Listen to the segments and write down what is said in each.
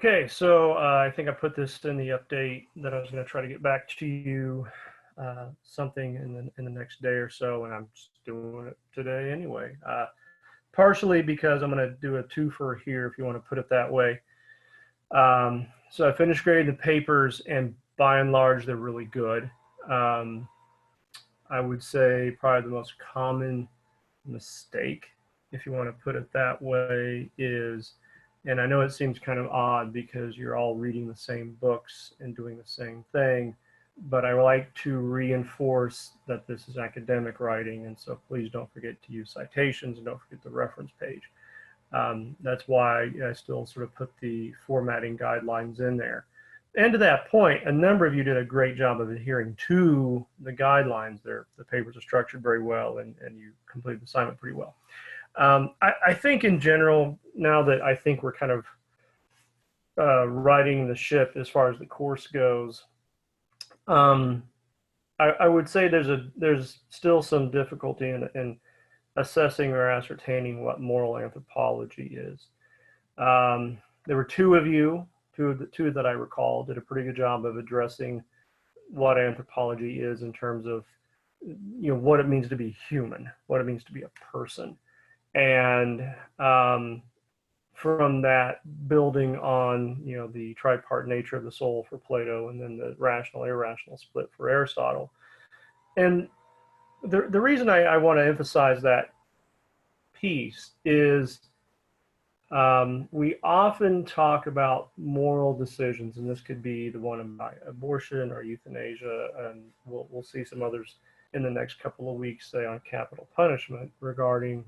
Okay, so I think I put this in the update that I was going to try to get back to you something in the next day or so, and I'm just doing it today anyway. Partially because I'm going to do a twofer here, if you want to put it that way. So I finished grading the papers, and by and large, they're really good. Um, I would say probably the most common mistake, if you want to put it that way, is, and I know it seems kind of odd because you're all reading the same books and doing the same thing, but I like to reinforce that this is academic writing, and so please don't forget to use citations and don't forget the reference page. That's why I still sort of put the formatting guidelines in there. And to that point, a number of you did a great job of adhering to the guidelines. The papers are structured very well, and you completed the assignment pretty well. I think in general, now that I think we're kind of riding the ship as far as the course goes, I would say there's still some difficulty in assessing or ascertaining what moral anthropology is. There were two of you, two that I recall, did a pretty good job of addressing what anthropology is in terms of what it means to be human, what it means to be a person, and from that, building on the tripart nature of the soul for Plato, and then the rational irrational split for Aristotle. And the reason I want to emphasize that piece is we often talk about moral decisions, and this could be the one about abortion or euthanasia, and we'll see some others in the next couple of weeks, say on capital punishment, regarding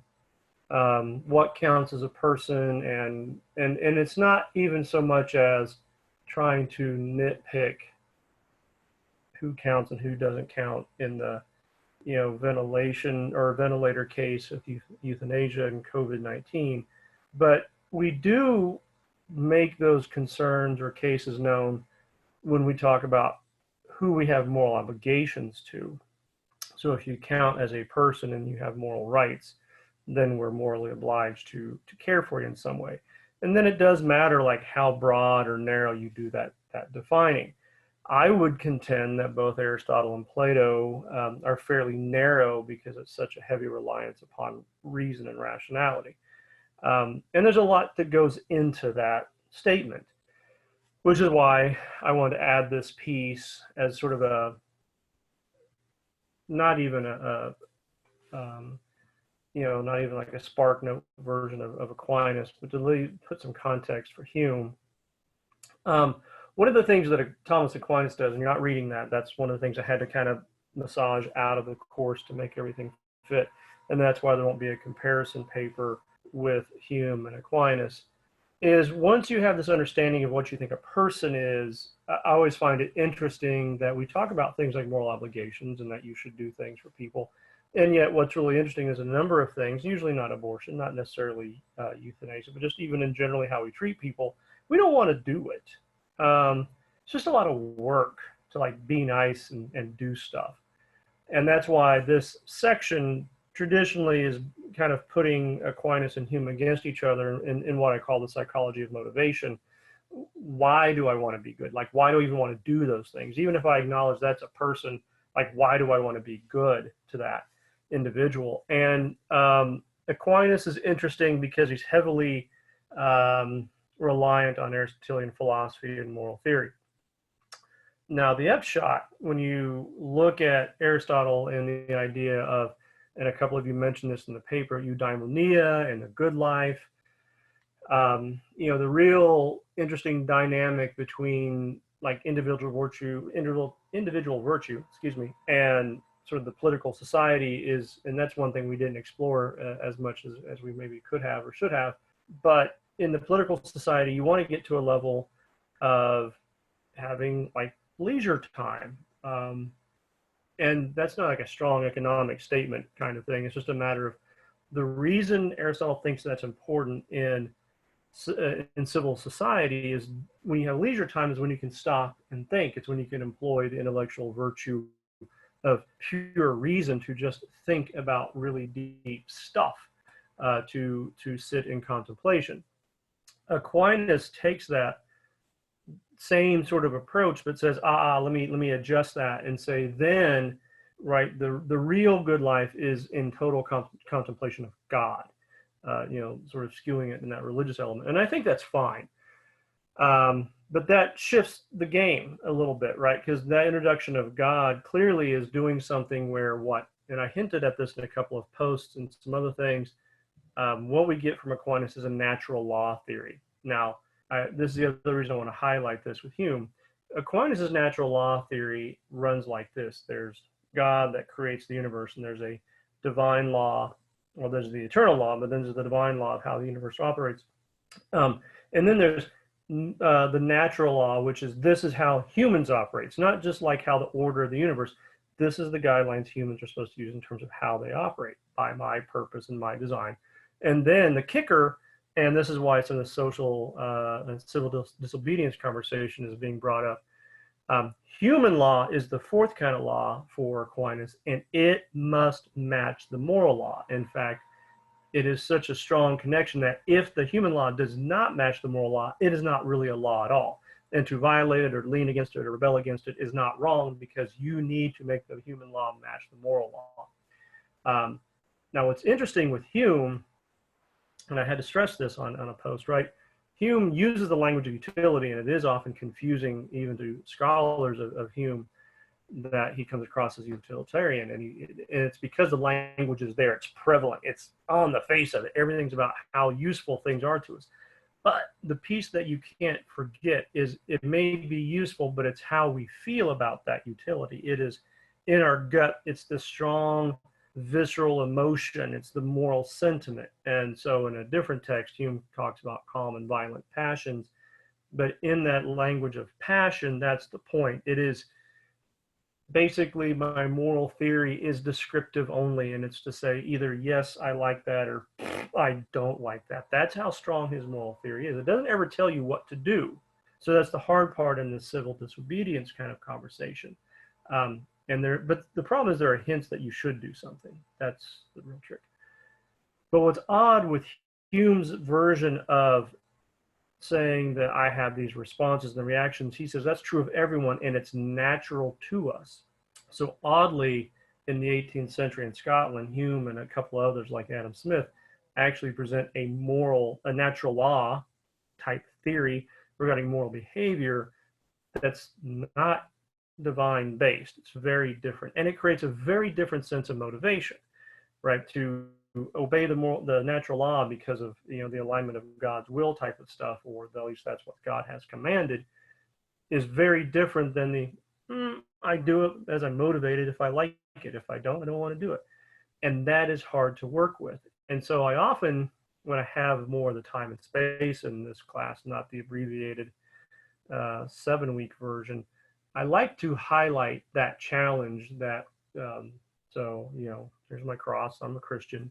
what counts as a person, and it's not even so much as trying to nitpick who counts and who doesn't count in the ventilation or ventilator case of euthanasia and COVID-19, but we do make those concerns or cases known when we talk about who we have moral obligations to. So if you count as a person and you have moral rights, then we're morally obliged to care for you in some way. And then it does matter like how broad or narrow you do that defining. I would contend that both Aristotle and Plato are fairly narrow because it's such a heavy reliance upon reason and rationality. And there's a lot that goes into that statement, which is why I wanted to add this piece as sort of a, not even not even like a spark note version of Aquinas, but to put some context for Hume. One of the things that Thomas Aquinas does, and you're not reading that, that's one of the things I had to kind of massage out of the course to make everything fit. And that's why there won't be a comparison paper with Hume and Aquinas, is once you have this understanding of what you think a person is, I always find it interesting that we talk about things like moral obligations and that you should do things for people. And yet what's really interesting is a number of things, usually not abortion, not necessarily euthanasia, but just even in generally how we treat people, we don't want to do it. It's just a lot of work to like be nice and do stuff. And that's why this section traditionally is kind of putting Aquinas and Hume against each other in what I call the psychology of motivation. Why do I want to be good? Like, why do I even want to do those things? Even if I acknowledge that's a person, like, why do I want to be good to that individual? And Aquinas is interesting because he's heavily reliant on Aristotelian philosophy and moral theory. Now, the upshot, when you look at Aristotle and the idea of, and a couple of you mentioned this in the paper, eudaimonia and the good life, the real interesting dynamic between like individual virtue, and sort of the political society is, and that's one thing we didn't explore as much as we maybe could have or should have, but in the political society, you want to get to a level of having like leisure time. And that's not like a strong economic statement kind of thing. It's just a matter of the reason Aristotle thinks that's important in civil society is when you have leisure time is when you can stop and think. It's when you can employ the intellectual virtue of pure reason to just think about really deep stuff, to sit in contemplation. Aquinas takes that same sort of approach, but says, let me adjust that and say, then, right, the real good life is in total contemplation of God, sort of skewing it in that religious element. And I think that's fine. But that shifts the game a little bit, right? Because that introduction of God clearly is doing something where and I hinted at this in a couple of posts and some other things, what we get from Aquinas is a natural law theory. Now, this is the other reason I want to highlight this with Hume. Aquinas' natural law theory runs like this. There's God that creates the universe, and there's a divine law. Well, there's the eternal law, but then there's the divine law of how the universe operates. And then there's the natural law, which is this is how humans operate. It's not just like how the order of the universe. This is the guidelines humans are supposed to use in terms of how they operate by my purpose and my design. And then the kicker, and this is why some of the social and civil disobedience conversation is being brought up. Human law is the fourth kind of law for Aquinas, and it must match the moral law. In fact, it is such a strong connection that if the human law does not match the moral law, it is not really a law at all. And to violate it or lean against it or rebel against it is not wrong, because you need to make the human law match the moral law. Now, what's interesting with Hume, and I had to stress this on a post, right? Hume uses the language of utility, and it is often confusing even to scholars of Hume that he comes across as utilitarian, and it's because the language is there, it's prevalent, it's on the face of it, everything's about how useful things are to us. But the piece that you can't forget is it may be useful, but it's how we feel about that utility. It is in our gut, it's the strong visceral emotion, it's the moral sentiment. And so in a different text, Hume talks about calm and violent passions, but in that language of passion, that's the point. It is basically, my moral theory is descriptive only, and it's to say either yes, I like that, or I don't like that. That's how strong his moral theory is. It doesn't ever tell you what to do. So that's the hard part in the civil disobedience kind of conversation. But the problem is there are hints that you should do something. That's the real trick. But what's odd with Hume's version of saying that I have these responses and the reactions, he says that's true of everyone and it's natural to us. So oddly, in the 18th century in Scotland, Hume and a couple others like Adam Smith actually present a natural law type theory regarding moral behavior that's not divine based. It's very different, and it creates a very different sense of motivation, right? To obey the natural law because of the alignment of God's will type of stuff, or at least that's what God has commanded, is very different than I do it as I'm motivated. If I like it, if I don't want to do it, and that is hard to work with. And so I often, when I have more of the time and space in this class, not the abbreviated 7-week version, I like to highlight that challenge that, here's my cross, I'm a Christian.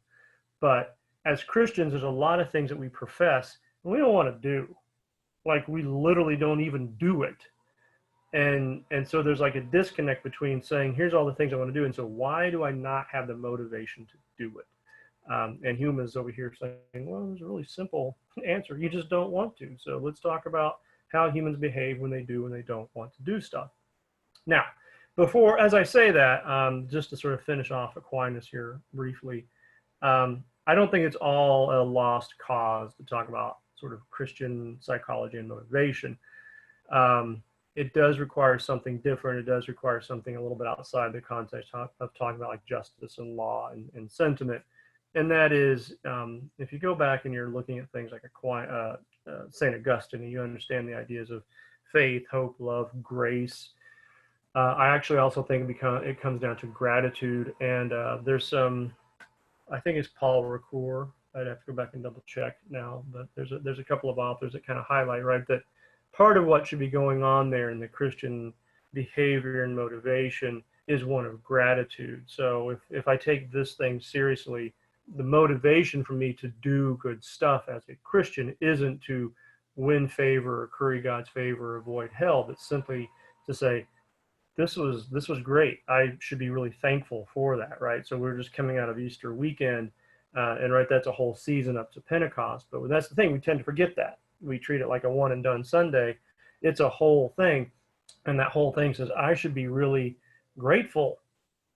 But as Christians, there's a lot of things that we profess and we don't want to do. Like, we literally don't even do it. And so there's like a disconnect between saying, here's all the things I want to do, and so why do I not have the motivation to do it? And Hume is over here saying, well, there's a really simple answer. You just don't want to. So let's talk about how humans behave when they do and they don't want to do stuff. Now, as I say that, just to sort of finish off Aquinas here briefly, I don't think it's all a lost cause to talk about sort of Christian psychology and motivation. It does require something different. It does require something a little bit outside the context of talking about like justice and law and sentiment. And that is, if you go back and you're looking at things like St. Augustine, and you understand the ideas of faith, hope, love, grace, I actually also think it comes down to gratitude. And there's some, I think it's Paul Ricoeur. I'd have to go back and double check now, but there's a couple of authors that kind of highlight, right, that part of what should be going on there in the Christian behavior and motivation is one of gratitude. So if I take this thing seriously, the motivation for me to do good stuff as a Christian isn't to win favor or curry God's favor or avoid hell, but simply to say, this was great. I should be really thankful for that, right? So we're just coming out of Easter weekend, and right, that's a whole season up to Pentecost. But that's the thing, we tend to forget that. We treat it like a one and done Sunday. It's a whole thing. And that whole thing says, I should be really grateful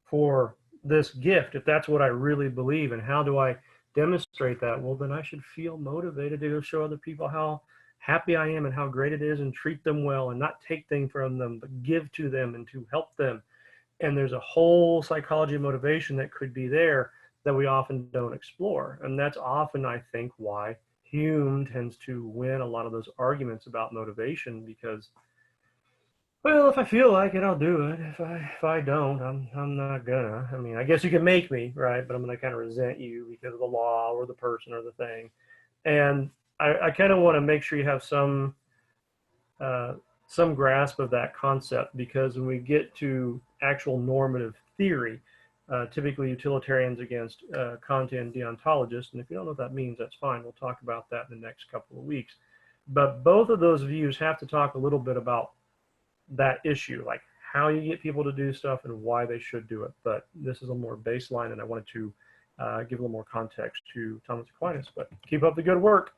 for this gift if that's what I really believe. And how do I demonstrate that? Well, then I should feel motivated to go show other people how happy I am and how great it is, and treat them well and not take things from them, but give to them and to help them. And there's a whole psychology of motivation that could be there that we often don't explore. And that's often, I think, why Hume tends to win a lot of those arguments about motivation, because, well, if I feel like it, I'll do it. If I don't, I'm not gonna. I mean, I guess you can make me, right? But I'm gonna kind of resent you because of the law or the person or the thing. And I kind of want to make sure you have uh, some grasp of that concept, because when we get to actual normative theory, typically utilitarians against Kantian deontologists, and if you don't know what that means, that's fine. We'll talk about that in the next couple of weeks. But both of those views have to talk a little bit about that issue, like how you get people to do stuff and why they should do it. But this is a more baseline, and I wanted to give a little more context to Thomas Aquinas. But keep up the good work.